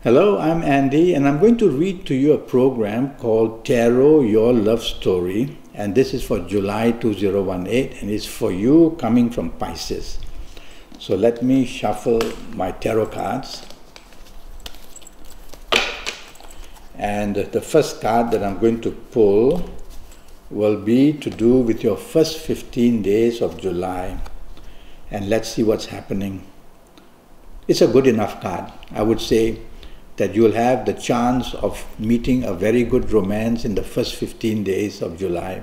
Hello, I'm Andy, and I'm going to read to you a program called Tarot Your Love Story, and this is for July 2018, and it's for you coming from Pisces. So let me shuffle my tarot cards. And the first card that I'm going to pull will be to do with your first 15 days of July. And let's see what's happening. It's a good enough card. I would say that you'll have the chance of meeting a very good romance in the first 15 days of July.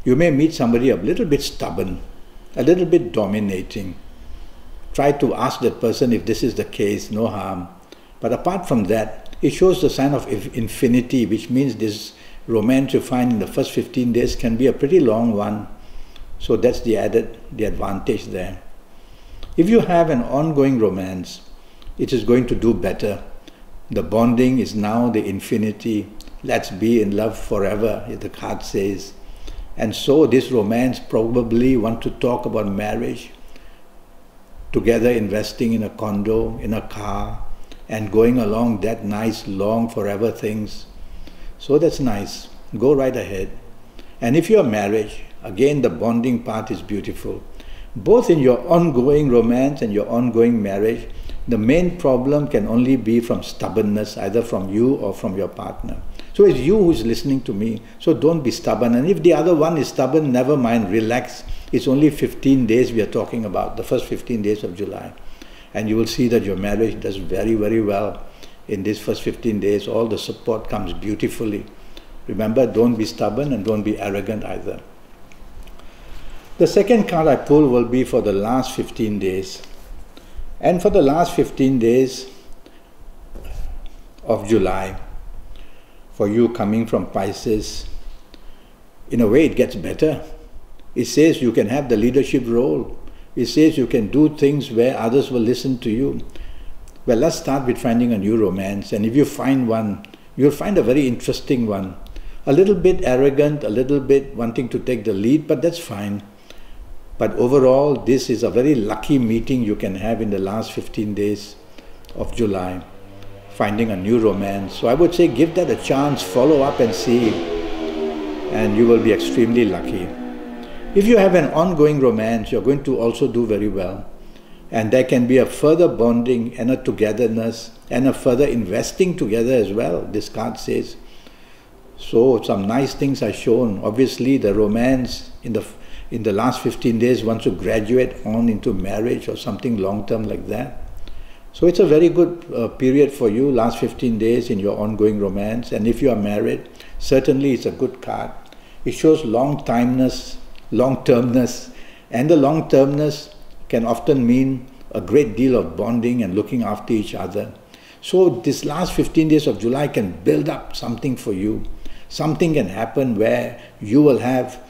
You may meet somebody a little bit stubborn, a little bit dominating. Try to ask that person if this is the case, no harm. But apart from that, it shows the sign of infinity, which means this romance you find in the first 15 days can be a pretty long one. So that's the advantage there. If you have an ongoing romance, it is going to do better. The bonding is now the infinity. Let's be in love forever, the card says. And so this romance probably want to talk about marriage, together investing in a condo, in a car, and going along that nice, long, forever things. So that's nice. Go right ahead. And if you're married, again, the bonding part is beautiful. Both in your ongoing romance and your ongoing marriage, the main problem can only be from stubbornness, either from you or from your partner. So it's you who's listening to me, so don't be stubborn. And if the other one is stubborn, never mind, relax. It's only 15 days we are talking about, the first 15 days of July. And you will see that your marriage does very, very well in these first 15 days. All the support comes beautifully. Remember, don't be stubborn and don't be arrogant either. The second card I pull will be for the last 15 days. And for the last 15 days of July, for you coming from Pisces, in a way it gets better. It says you can have the leadership role. It says you can do things where others will listen to you. Well, let's start with finding a new romance. And if you find one, you'll find a very interesting one. A little bit arrogant, a little bit wanting to take the lead, but that's fine. But overall, this is a very lucky meeting you can have in the last 15 days of July, finding a new romance. So I would say give that a chance, follow up and see, and you will be extremely lucky. If you have an ongoing romance, you're going to also do very well. And there can be a further bonding and a togetherness and a further investing together as well, this card says. So some nice things are shown. Obviously, the romance in the last 15 days wants to graduate on into marriage or something long-term like that. So it's a very good period for you, last 15 days in your ongoing romance. And if you are married, certainly it's a good card. It shows long-termness, and the long-termness can often mean a great deal of bonding and looking after each other. So this last 15 days of July can build up something for you. Something can happen where you will have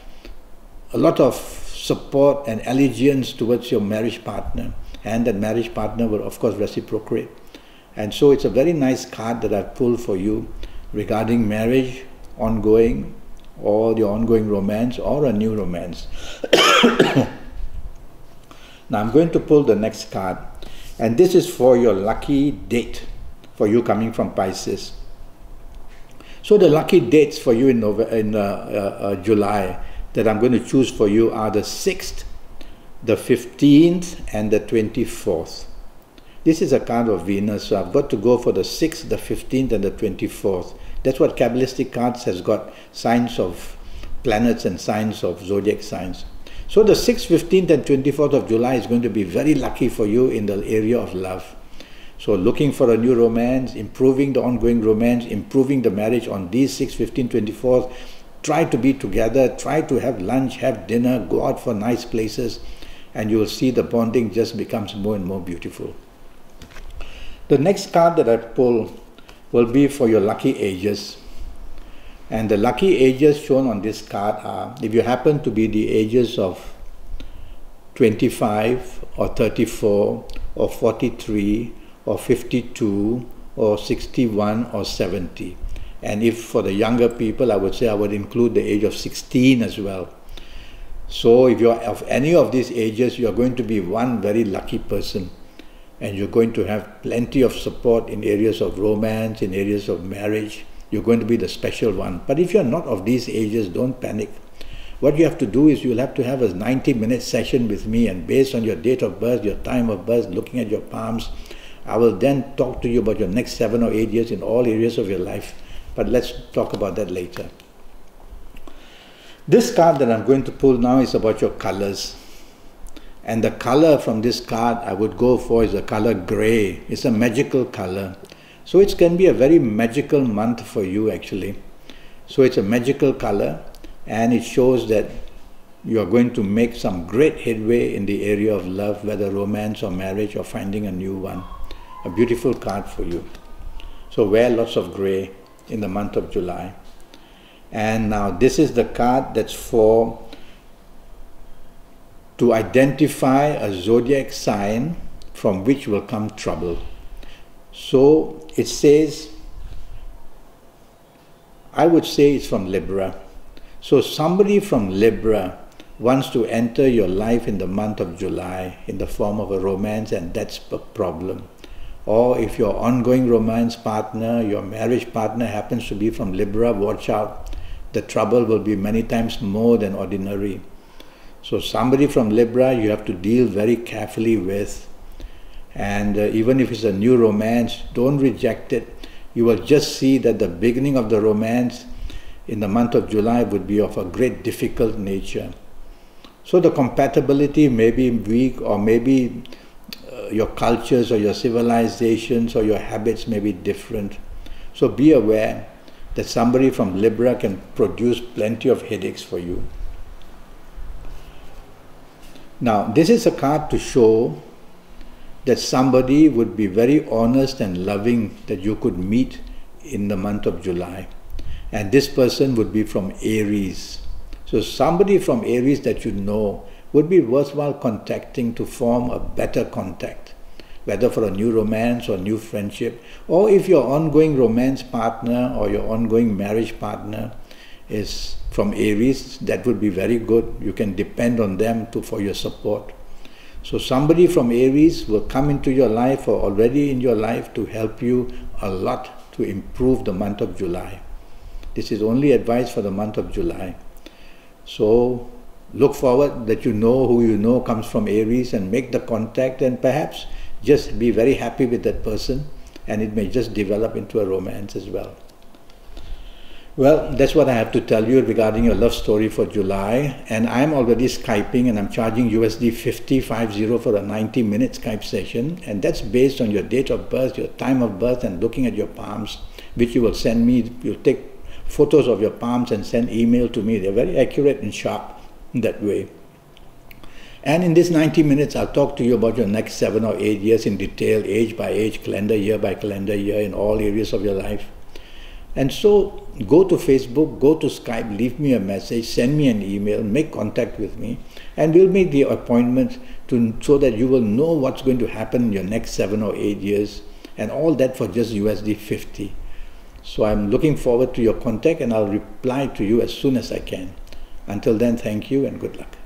a lot of support and allegiance towards your marriage partner, and that marriage partner will of course reciprocate. And so it's a very nice card that I've pulled for you regarding marriage, ongoing, or the ongoing romance, or a new romance. Now I'm going to pull the next card, and this is for your lucky date, for you coming from Pisces. So the lucky dates for you in July that I'm going to choose for you are the 6th, the 15th, and the 24th. This is a card of Venus, so I've got to go for the 6th, the 15th, and the 24th. That's what Kabbalistic cards has got, signs of planets and signs of zodiac signs. So the 6th, 15th, and 24th of July is going to be very lucky for you in the area of love. So looking for a new romance, improving the ongoing romance, improving the marriage on these 6th, 15th, 24th. Try to be together, try to have lunch, have dinner, go out for nice places, and you will see the bonding just becomes more and more beautiful. The next card that I pull will be for your lucky ages. And the lucky ages shown on this card are, if you happen to be the ages of 25 or 34 or 43 or 52 or 61 or 70. And if for the younger people, I would say I would include the age of 16 as well. So if you're of any of these ages, you're going to be one very lucky person. and you're going to have plenty of support in areas of romance, in areas of marriage. You're going to be the special one. But if you're not of these ages, don't panic. What you have to do is you'll have to have a 90-minute session with me, and based on your date of birth, your time of birth, looking at your palms, I will then talk to you about your next 7 or 8 years in all areas of your life. But let's talk about that later. This card that I'm going to pull now is about your colors. And the color from this card I would go for is the color gray. It's a magical color. So it can be a very magical month for you actually. So it's a magical color, and it shows that you are going to make some great headway in the area of love, whether romance or marriage or finding a new one. A beautiful card for you. So wear lots of gray in the month of July. And now this is the card that's for to identify a zodiac sign from which will come trouble. So it says, I would say it's from Libra. So somebody from Libra wants to enter your life in the month of July in the form of a romance, and that's a problem. Or if your ongoing romance partner, your marriage partner happens to be from Libra, watch out. The trouble will be many times more than ordinary. So somebody from Libra you have to deal very carefully with. And even if it's a new romance, don't reject it. You will just see that the beginning of the romance in the month of July would be of a great difficult nature. So the compatibility may be weak, or maybe your cultures or your civilizations or your habits may be different. So be aware that somebody from Libra can produce plenty of headaches for you. Now, this is a card to show that somebody would be very honest and loving that you could meet in the month of July. And this person would be from Aries. So somebody from Aries that you know would be worthwhile contacting to form a better contact, whether for a new romance or new friendship, or if your ongoing romance partner or your ongoing marriage partner is from Aries, that would be very good. You can depend on them for your support. So somebody from Aries will come into your life or already in your life to help you a lot to improve the month of July. This is only advice for the month of July. So look forward that you know who you know comes from Aries, and make the contact, and perhaps just be very happy with that person, and it may just develop into a romance as well. Well, that's what I have to tell you regarding your love story for July. And I'm already Skyping, and I'm charging USD 50 for a 90-minute Skype session. And that's based on your date of birth, your time of birth, and looking at your palms, which you will send me. You'll take photos of your palms and send email to me. They're very accurate and sharp in that way. And in this 90 minutes, I'll talk to you about your next 7 or 8 years in detail, age by age, calendar year by calendar year, in all areas of your life. And so go to Facebook, go to Skype, leave me a message, send me an email, make contact with me, and we'll make the appointment so that you will know what's going to happen in your next 7 or 8 years, and all that for just USD 50. So I'm looking forward to your contact, and I'll reply to you as soon as I can. Until then, thank you and good luck.